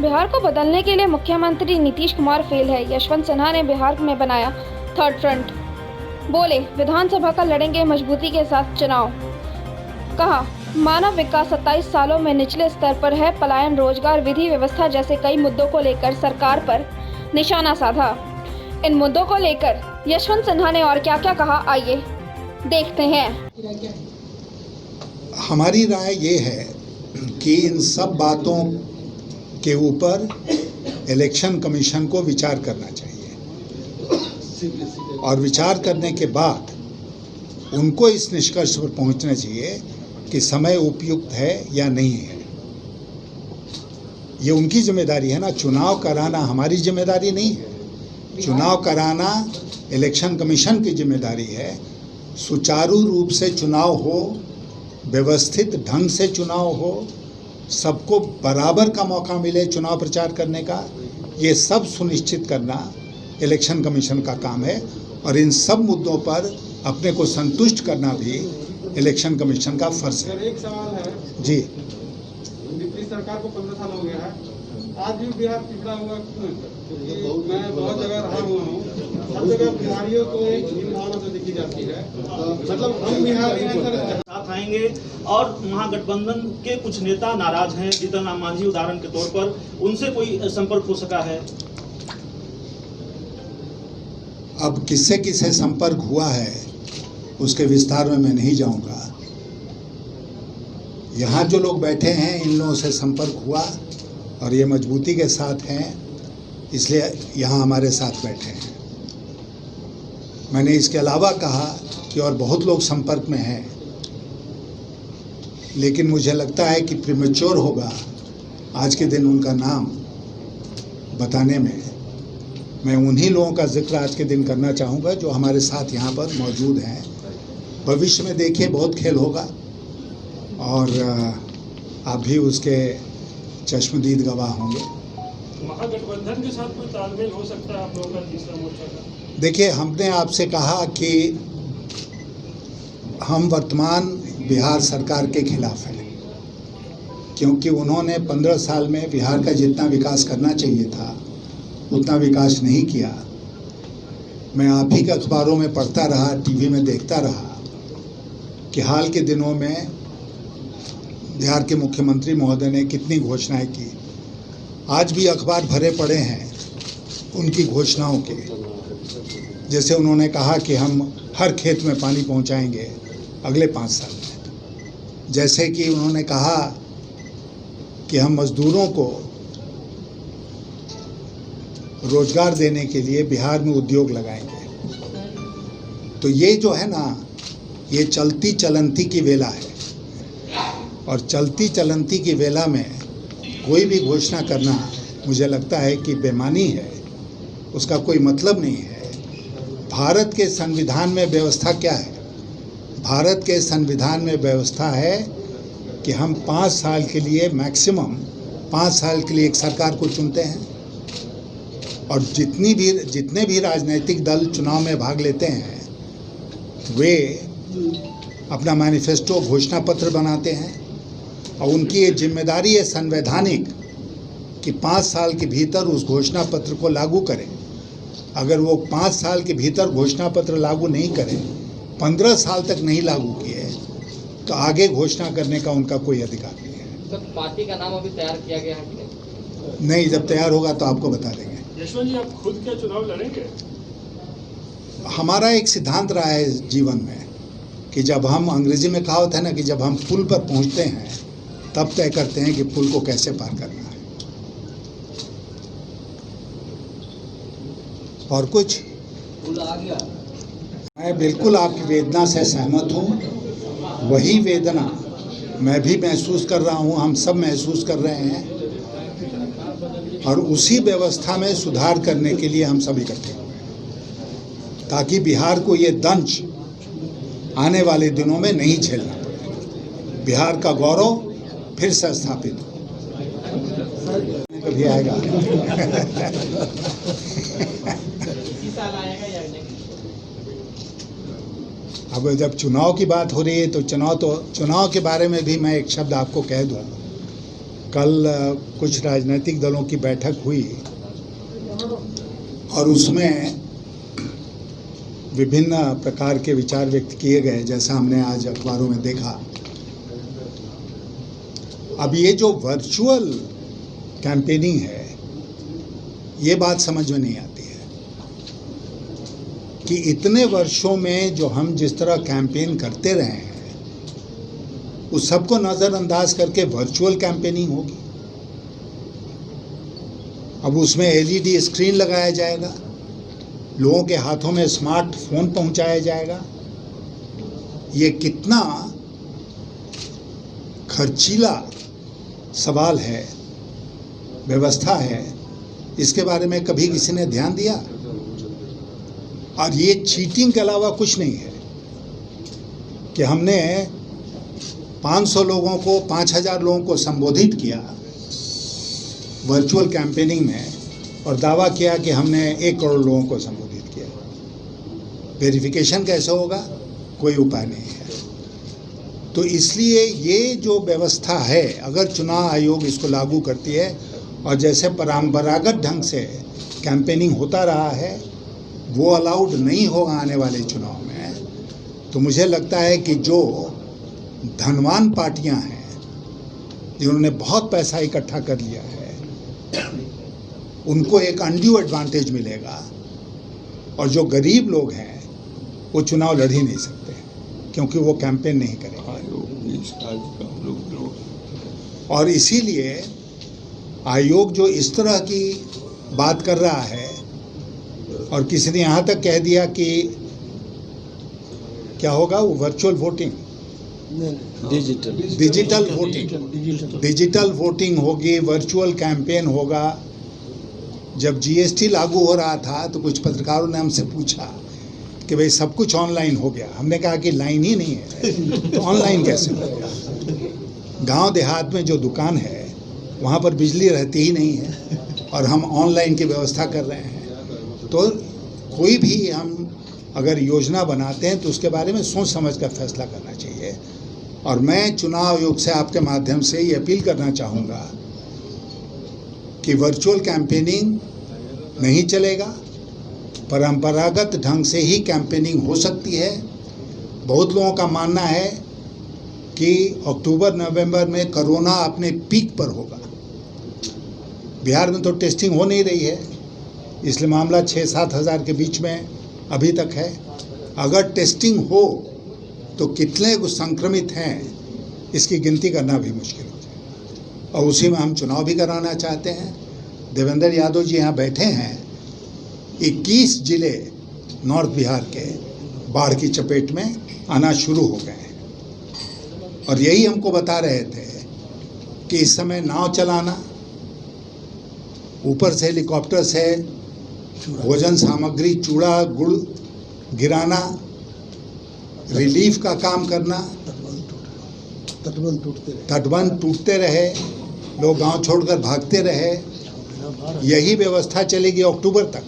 बिहार को बदलने के लिए मुख्यमंत्री नीतीश कुमार फेल है। यशवंत सिन्हा ने बिहार में बनाया थर्ड फ्रंट। बोले, विधानसभा का लड़ेंगे मजबूती के साथ चुनाव। कहा, मानव विकास 27 सालों में निचले स्तर पर है। पलायन, रोजगार, विधि व्यवस्था जैसे कई मुद्दों को लेकर सरकार पर निशाना साधा। इन मुद्दों को लेकर यशवंत सिन्हा ने और क्या क्या कहा, आइए देखते हैं। हमारी राय ये है कि इन सब बातों के ऊपर इलेक्शन कमीशन को विचार करना चाहिए और विचार करने के बाद उनको इस निष्कर्ष पर पहुंचना चाहिए कि समय उपयुक्त है या नहीं है। ये उनकी जिम्मेदारी है ना, चुनाव कराना हमारी जिम्मेदारी नहीं है। चुनाव कराना इलेक्शन कमीशन की जिम्मेदारी है। सुचारू रूप से चुनाव हो, व्यवस्थित ढंग से चुनाव हो, सबको बराबर का मौका मिले चुनाव प्रचार करने का, ये सब सुनिश्चित करना इलेक्शन कमीशन का काम है। और इन सब मुद्दों पर अपने को संतुष्ट करना भी इलेक्शन कमीशन का फर्ज है। एक सवाल है जी, पिछली सरकार को 15 साल हो गया है, आज भी बिहार पिछड़ा हुआ क्यों? क्योंकि मैं बहुत जगह रहा हुआ हूँ, हर जगह बिहारियों को एक हीन भावना से देखी जाती है। मतलब हम बिहारी साथ आएंगे और महागठबंधन के कुछ नेता नाराज हैं। जीतन राम मांझी उदाहरण के तौर पर, उनसे कोई संपर्क हो सका है? अब किससे किससे संपर्क हुआ है उसके विस्तार में मैं नहीं जाऊंगा। यहाँ जो लोग बैठे हैं इन लोगों से संपर्क हुआ और ये मजबूती के साथ हैं, इसलिए यहाँ हमारे साथ बैठे हैं। मैंने इसके अलावा कहा कि और बहुत लोग संपर्क में हैं, लेकिन मुझे लगता है कि प्रीमेच्योर होगा आज के दिन उनका नाम बताने में। मैं उन्हीं लोगों का जिक्र आज के दिन करना चाहूँगा जो हमारे साथ यहाँ पर मौजूद हैं। भविष्य में देखिए बहुत खेल होगा और आप भी उसके चश्मदीद गवाह होंगे। महागठबंधन के साथ कोई तालमेल हो सकता है आप लोगों का तीसरा मोर्चा का? देखिए, हमने आपसे कहा कि हम वर्तमान बिहार सरकार के खिलाफ हैं, क्योंकि उन्होंने 15 साल में बिहार का जितना विकास करना चाहिए था उतना विकास नहीं किया। मैं आप ही के अखबारों में पढ़ता रहा, टीवी में देखता रहा कि हाल के दिनों में बिहार के मुख्यमंत्री महोदय ने कितनी घोषणाएं की। आज भी अखबार भरे पड़े हैं उनकी घोषणाओं के। जैसे उन्होंने कहा कि हम हर खेत में पानी पहुंचाएंगे अगले 5 साल में। जैसे कि उन्होंने कहा कि हम मजदूरों को रोजगार देने के लिए बिहार में उद्योग लगाएंगे। तो ये जो है ना, ये चलती चलंती की वेला है और चलती चलंती की वेला में कोई भी घोषणा करना मुझे लगता है कि बेमानी है, उसका कोई मतलब नहीं है। भारत के संविधान में व्यवस्था क्या है? भारत के संविधान में व्यवस्था है कि हम 5 साल के लिए, मैक्सिमम 5 साल के लिए एक सरकार को चुनते हैं और जितने भी राजनीतिक दल चुनाव में भाग लेते हैं वे अपना मैनिफेस्टो, घोषणा पत्र बनाते हैं और उनकी ये जिम्मेदारी है संवैधानिक कि 5 साल के भीतर उस घोषणा पत्र को लागू करें। अगर वो 5 साल के भीतर घोषणा पत्र लागू नहीं करें, 15 साल तक नहीं लागू किए, तो आगे घोषणा करने का उनका कोई अधिकार नहीं है। सर, पार्टी का नाम अभी तैयार किया गया है कि नहीं, जब तैयार होगा तो आपको बता देंगे। यशवंत जी, आप खुद क्या चुनाव लड़ेंगे? हमारा एक सिद्धांत रहा है जीवन में कि जब हम, अंग्रेजी में कहावत है ना कि जब हम पुल पर पहुंचते हैं तब तय करते हैं कि पुल को कैसे पार करना है। और कुछ? पुल आ गया। मैं बिल्कुल आपकी वेदना से सहमत हूँ। वही वेदना मैं भी महसूस कर रहा हूँ, हम सब महसूस कर रहे हैं और उसी व्यवस्था में सुधार करने के लिए हम सब इकट्ठे हुए हैं ताकि बिहार को ये दंश आने वाले दिनों में नहीं झेलना पड़े। बिहार का गौरव फिर से स्थापित कभी आएगा। अब जब चुनाव की बात हो रही है तो चुनाव के बारे में भी मैं एक शब्द आपको कह दूं। कल कुछ राजनीतिक दलों की बैठक हुई और उसमें विभिन्न प्रकार के विचार व्यक्त किए गए, जैसा हमने आज अखबारों में देखा। अब ये जो वर्चुअल कैंपेनिंग है, ये बात समझ में नहीं आती है कि इतने वर्षों में जो हम जिस तरह कैंपेन करते रहे हैं, उस सबको नज़रअंदाज करके वर्चुअल कैंपेनिंग होगी। अब उसमें एलईडी स्क्रीन लगाया जाएगा, लोगों के हाथों में स्मार्टफोन पहुंचाया जाएगा। ये कितना खर्चीला सवाल है, व्यवस्था है, इसके बारे में कभी किसी ने ध्यान दिया? और ये चीटिंग के अलावा कुछ नहीं है कि हमने 500 लोगों को, 5000 लोगों को संबोधित किया वर्चुअल कैंपेनिंग में और दावा किया कि हमने 1 करोड़ लोगों को संबोधित किया। वेरिफिकेशन कैसे होगा? कोई उपाय नहीं है। तो इसलिए ये जो व्यवस्था है, अगर चुनाव आयोग इसको लागू करती है और जैसे परंपरागत ढंग से कैंपेनिंग होता रहा है वो अलाउड नहीं होगा आने वाले चुनाव में, तो मुझे लगता है कि जो धनवान पार्टियां हैं जिन्होंने बहुत पैसा इकट्ठा कर लिया है, उनको एक अनड्यू एडवांटेज मिलेगा और जो गरीब लोग हैं वो चुनाव लड़ ही नहीं सकते क्योंकि वो कैंपेन नहीं करेंगे। और इसीलिए आयोग जो इस तरह की बात कर रहा है, और किसी ने यहाँ तक कह दिया कि क्या होगा, वो वर्चुअल वोटिंग, डिजिटल वोटिंग होगी, वर्चुअल कैंपेन होगा। जब जीएसटी लागू हो रहा था तो कुछ पत्रकारों ने हमसे पूछा कि भाई सब कुछ ऑनलाइन हो गया। हमने कहा कि लाइन ही नहीं है तो ऑनलाइन कैसे होगा? गांव देहात में जो दुकान है वहाँ पर बिजली रहती ही नहीं है और हम ऑनलाइन की व्यवस्था कर रहे हैं। तो कोई भी हम अगर योजना बनाते हैं तो उसके बारे में सोच समझ कर फैसला करना चाहिए। और मैं चुनाव आयोग से आपके माध्यम से ये अपील करना चाहूँगा कि वर्चुअल कैंपेनिंग नहीं चलेगा, परंपरागत ढंग से ही कैंपेनिंग हो सकती है। बहुत लोगों का मानना है कि अक्टूबर नवंबर में कोरोना अपने पीक पर होगा। बिहार में तो टेस्टिंग हो नहीं रही है, इसलिए मामला 6-7 हज़ार के बीच में अभी तक है। अगर टेस्टिंग हो तो कितने संक्रमित हैं इसकी गिनती करना भी मुश्किल हो जाए, और उसी में हम चुनाव भी कराना चाहते हैं। देवेंद्र यादव जी यहाँ बैठे हैं, 21 जिले नॉर्थ बिहार के बाढ़ की चपेट में आना शुरू हो गए हैं और यही हमको बता रहे थे कि इस समय नाव चलाना, ऊपर से हेलीकॉप्टर से भोजन सामग्री, चूड़ा गुड़ गिराना, रिलीफ का काम करना, तटबंध टूटते रहे, लोग गांव छोड़कर भागते रहे, यही व्यवस्था चलेगी अक्टूबर तक।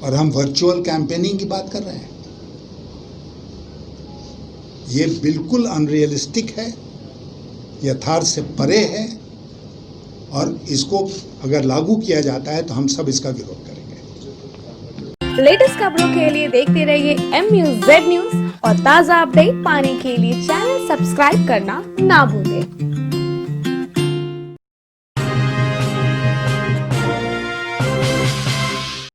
और हम वर्चुअल कैंपेनिंग की बात कर रहे हैं। ये बिल्कुल अनरियलिस्टिक है, यथार्थ से परे है, और इसको अगर लागू किया जाता है तो हम सब इसका विरोध करेंगे। लेटेस्ट खबरों के लिए देखते रहिए MUZ न्यूज और ताज़ा अपडेट पाने के लिए चैनल सब्सक्राइब करना ना भूलें।